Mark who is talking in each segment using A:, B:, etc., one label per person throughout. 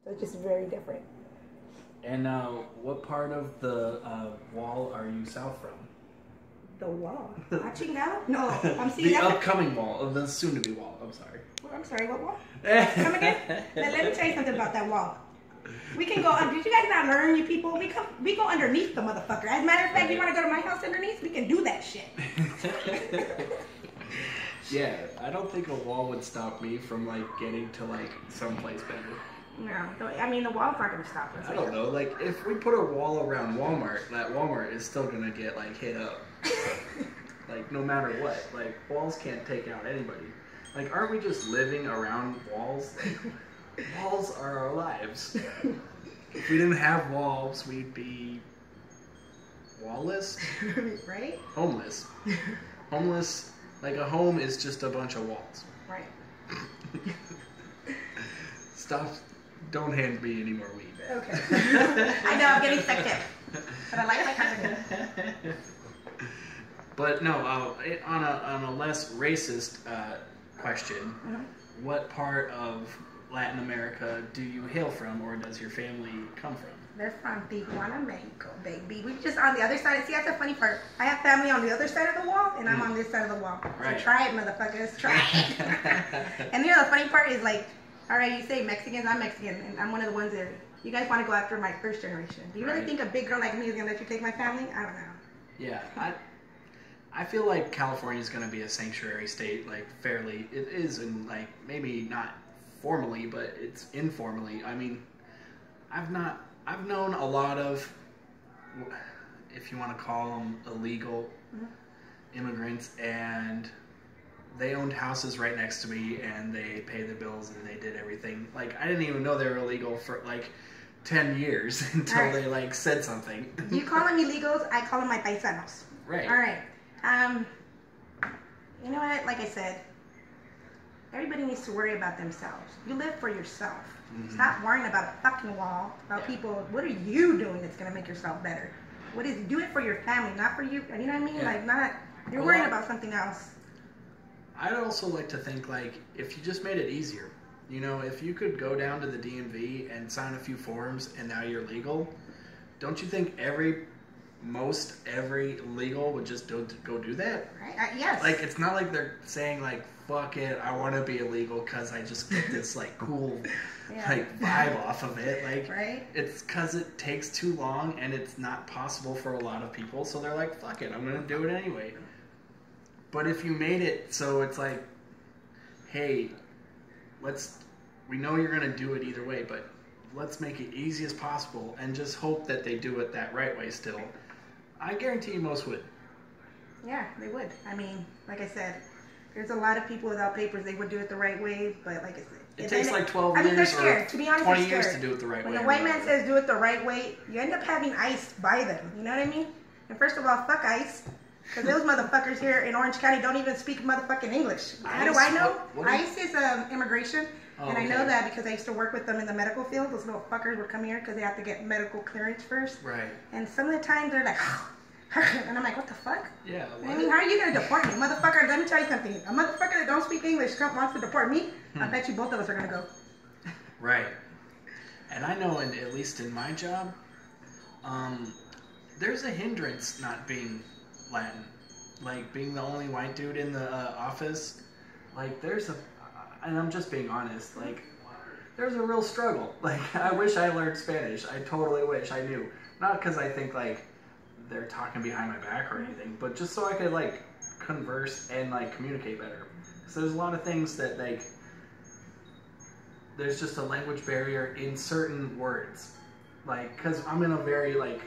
A: It's just very different.
B: And what part of the wall are you south from?
A: The wall. Watching now? No, I'm seeing
B: the upcoming wall, the soon-to-be wall. I'm sorry.
A: I'm sorry, what wall? Come again? Let me tell you something about that wall. We can go. Did you guys not learn, you people? We go underneath the motherfucker. As a matter of fact, you want to go to my house underneath? We can do that shit.
B: Yeah, I don't think a wall would stop me from like getting to like someplace better.
A: No, I mean the wall's not gonna stop us.
B: I don't know. Like if we put a wall around Walmart, that Walmart is still gonna get like hit up. Like no matter what. Like walls can't take out anybody. Like aren't we just living around walls? Like, walls are our lives. If we didn't have walls, we'd be wallless,
A: right?
B: Homeless. Homeless. Like a home is just a bunch of walls.
A: Right.
B: Stop. Don't hand me any more weed.
A: Okay. I know, I'm getting sick yet. But I like my company.
B: But no, on a less racist question, what part of Latin America do you hail from, or does your family come from?
A: They're from Tijuana, Mexico, baby. We just on the other side. See, that's the funny part. I have family on the other side of the wall, and I'm on this side of the wall.
B: Right.
A: So try it, motherfuckers. Try it. And you know, the funny part is like, all right, you say Mexicans, I'm Mexican, and I'm one of the ones that you guys want to go after my first generation. Do you really think a big girl like me is going to let you take my family? I don't know.
B: Yeah, I feel like California is going to be a sanctuary state, like fairly. It is, and like maybe not formally, but it's informally. I mean, I've known a lot of, if you want to call them illegal immigrants, and they owned houses right next to me, and they paid the bills, and they did everything. Like, I didn't even know they were illegal for, like, 10 years until they, like, said something.
A: You call them illegals, I call them my paisanos.
B: Right.
A: All right. You know what? Like I said, everybody needs to worry about themselves. You live for yourself. Stop worrying about a fucking wall, about people. What are you doing that's going to make yourself better? Do it for your family, not for you. You know what I mean?
B: Yeah.
A: Like, you're worrying about something else.
B: I'd also like to think, like, if you just made it easier, you know, if you could go down to the DMV and sign a few forms and now you're legal, don't you think most every legal would just go do that?
A: Right? Yes.
B: Like, it's not like they're saying, like, fuck it, I want to be illegal because I just get this, like, cool, like, vibe off of it. Like,
A: right?
B: It's because it takes too long and it's not possible for a lot of people, so they're like, fuck it, I'm going to do it anyway. But if you made it so it's like, hey, we know you're going to do it either way, but let's make it easy as possible and just hope that they do it that right way still. I guarantee you most would.
A: Yeah, they would. I mean, like I said, there's a lot of people without papers, they would do it the right way, but like I said,
B: it takes like 12 years
A: they're scared. To be honest,
B: 20 years to do it the right way.
A: When the white man says do it the right way, you end up having ICE by them. You know what I mean? And first of all, fuck ICE. Because those motherfuckers here in Orange County don't even speak motherfucking English. How do I know? ICE is immigration. And I know that because I used to work with them in the medical field. Those little fuckers would come here because they have to get medical clearance first.
B: Right.
A: And some of the times they're like, and I'm like, what the fuck?
B: Yeah.
A: I mean, how are you going to deport me? Motherfucker, let me tell you something. A motherfucker that don't speak English wants to deport me. I bet you both of us are going to go.
B: Right. And I know, at least in my job, there's a hindrance not being Latin. Like, being the only white dude in the office. Like, and I'm just being honest, like, there's a real struggle. Like, I wish I learned Spanish. I totally wish I knew. Not because I think, like, they're talking behind my back or anything, but just so I could, like, converse and, like, communicate better. Because there's a lot of things that, like, there's just a language barrier in certain words. Like, because I'm in a very, like,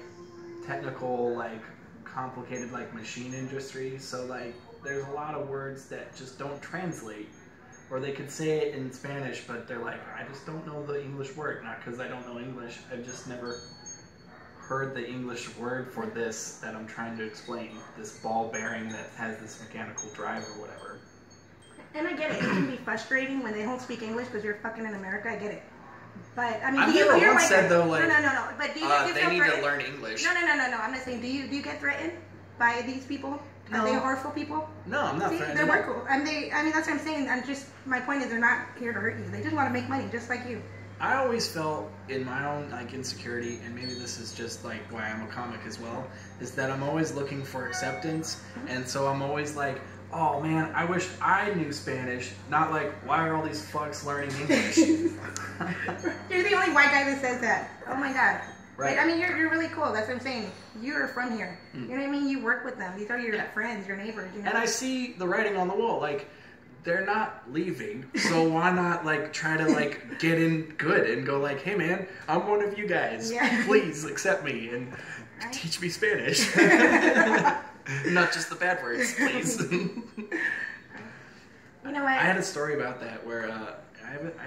B: technical, like, complicated, like, machine industry, so, like, there's a lot of words that just don't translate. Or they could say it in Spanish, but they're like, I just don't know the English word. Not because I don't know English, I've just never heard the English word for this that I'm trying to explain. This ball bearing that has this mechanical drive or whatever.
A: And I get it. It can be frustrating when they don't speak English because you're fucking in America. I get it. But, I mean,
B: I've never once said, though, like,
A: no. But do you
B: they need to learn English.
A: No. I'm not saying, do you get threatened by these people?
B: No.
A: Are they horrible people?
B: No, I'm not threatened.
A: They're work cool. I mean, that's what I'm saying. My point is they're not here to hurt you. They just want to make money, just like you.
B: I always felt in my own like insecurity, and maybe this is just like why I'm a comic as well, is that I'm always looking for acceptance, and so I'm always like, oh man, I wish I knew Spanish, not like, why are all these fucks learning English?
A: You're the only white guy that says that. Oh my god.
B: Right.
A: Like, I mean, you're really cool. That's what I'm saying. You're from here. You know what I mean? You work with them. These are your friends, your neighbors. You know?
B: And I see the writing on the wall, like, they're not leaving, so why not like try to like get in good and go like, hey man, I'm one of you guys. Yeah. Please accept me and teach me Spanish. Not just the bad words, please.
A: You know what?
B: I had a story about that where I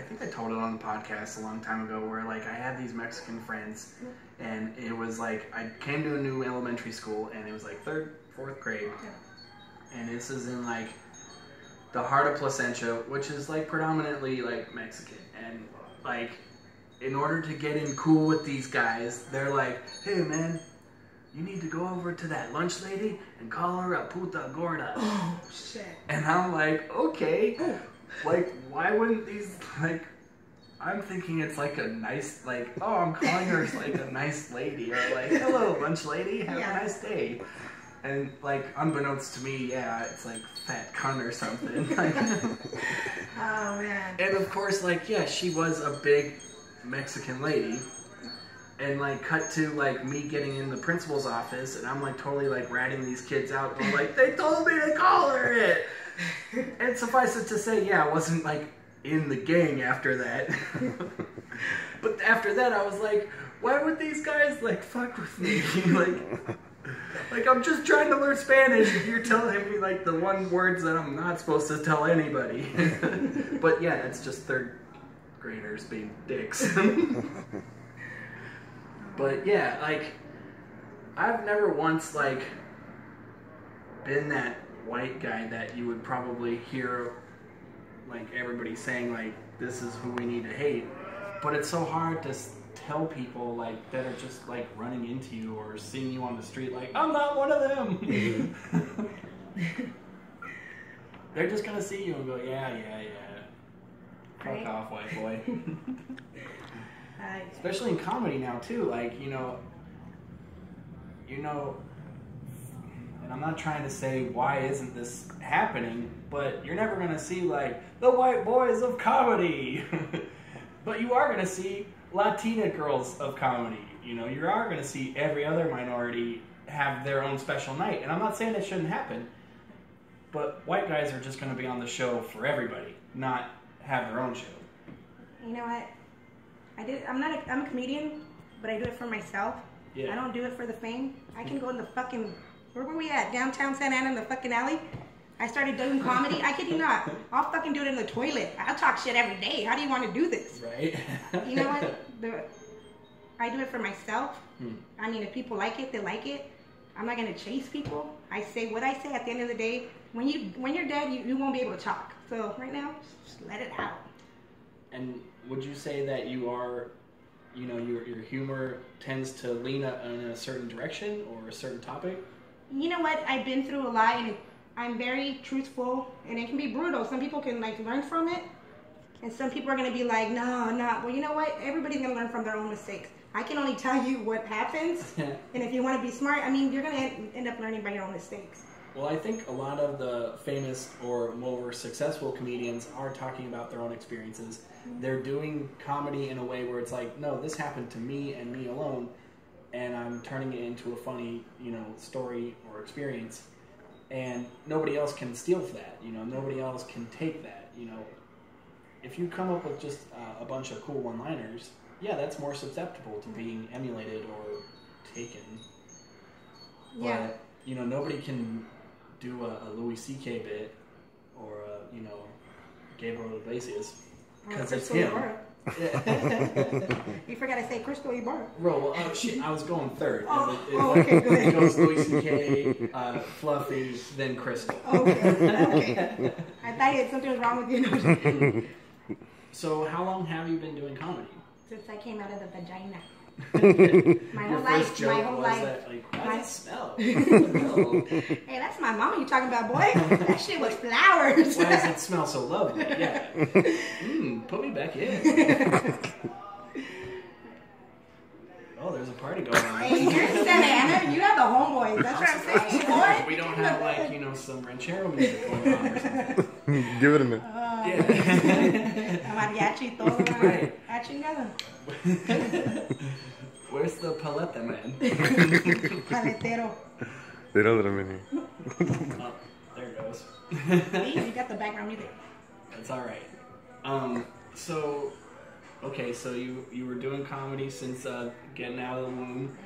B: think I told it on the podcast a long time ago where like I had these Mexican friends and it was like I came to a new elementary school and it was like 3rd, 4th grade. And this is in like the heart of Placentia, which is like predominantly like Mexican, and like in order to get in cool with these guys, they're like, hey man, you need to go over to that lunch lady and call her a puta gorda.
A: Oh shit.
B: And I'm like, okay, like why wouldn't these like? I'm thinking it's like a nice like, oh, I'm calling her like a nice lady, or like, hello lunch lady, have a nice day. And, like, unbeknownst to me, yeah, it's like fat cunt or something.
A: Oh, man.
B: And, of course, like, yeah, she was a big Mexican lady. And, like, cut to, like, me getting in the principal's office, and I'm, like, totally, like, ratting these kids out. And I'm like, they told me to call her it! And suffice it to say, yeah, I wasn't, like, in the gang after that. But after that, I was like, why would these guys, like, fuck with me? Like, I'm just trying to learn Spanish if you're telling me, like, the one words that I'm not supposed to tell anybody. But, yeah, that's just 3rd graders being dicks. But, yeah, like, I've never once, like, been that white guy that you would probably hear, like, everybody saying, like, this is who we need to hate. But it's so hard to tell people like that are just like running into you or seeing you on the street like, I'm not one of them. They're just gonna see you and go, yeah. Fuck off, white boy. Especially in comedy now too, like, you know, and I'm not trying to say why isn't this happening, but you're never gonna see like the white boys of comedy. But you are gonna see Latina girls of comedy. You know, you are going to see every other minority have their own special night. And I'm not saying it shouldn't happen, but white guys are just going to be on the show for everybody, not have their own show.
A: You know what? I'm a comedian, but I do it for myself. Yeah. I don't do it for the fame. I can go in the fucking, where were we at? Downtown Santa Ana in the fucking alley? I started doing comedy. I kid you not. I'll fucking do it in the toilet. I'll talk shit every day. How do you want to do this?
B: Right.
A: You know what? I do it for myself. I mean, if people like it, they like it. I'm not going to chase people. I say what I say. At the end of the day, when you're dead, you won't be able to talk. So right now, just let it out.
B: And would you say that you are, you know, your humor tends to lean in a certain direction or a certain topic? You
A: know what? I've been through a lot, and I'm very truthful, and it can be brutal. Some people can like learn from it, and some people are going to be like, no. Well, you know what? Everybody's going to learn from their own mistakes. I can only tell you what happens, and if you want to be smart, I mean, you're going to end up learning by your own mistakes.
B: Well, I think a lot of the famous or more successful comedians are talking about their own experiences. They're doing comedy in a way where it's like, no, this happened to me and me alone, and I'm turning it into a funny, you know, story or experience. And nobody else can steal that, you know, nobody else can take that, you know. If you come up with just a bunch of cool one-liners, yeah, that's more susceptible to being emulated or taken. Yeah. But, you know, nobody can do a Louis C.K. bit or, you know, Gabriel Iglesias, because it's him.
A: You forgot to say CRYSTAL IBARRA.
B: Well, shit, I was going third.
A: Okay, good.
B: It goes Louis C.K., Fluffy, then Crystal.
A: Okay. I thought something was wrong with you.
B: So how long have you been doing comedy?
A: Since I came out of the vagina. My whole life. My whole life.
B: That, like, why does it smell?
A: Hey, that's my mama you talking about, boy. That shit was flowers.
B: Why does it smell so lovely? Yeah. Put me back in. Oh, there's a party going on.
A: Hey, you're Santa Ana. You have the homeboys. That's what I'm saying, boy.
B: We don't have, like, you know, some ranchero music going on or something.
C: Give it a minute.
B: Yeah.
A: Mariachi, todo.
B: Right.
A: Ah, chingada.
B: Where's the paleta man?
A: Paletero.
C: There are a minute.
B: Oh, there it goes.
A: You got the background music.
B: That's all right. So, okay, so you were doing comedy since getting out of the womb.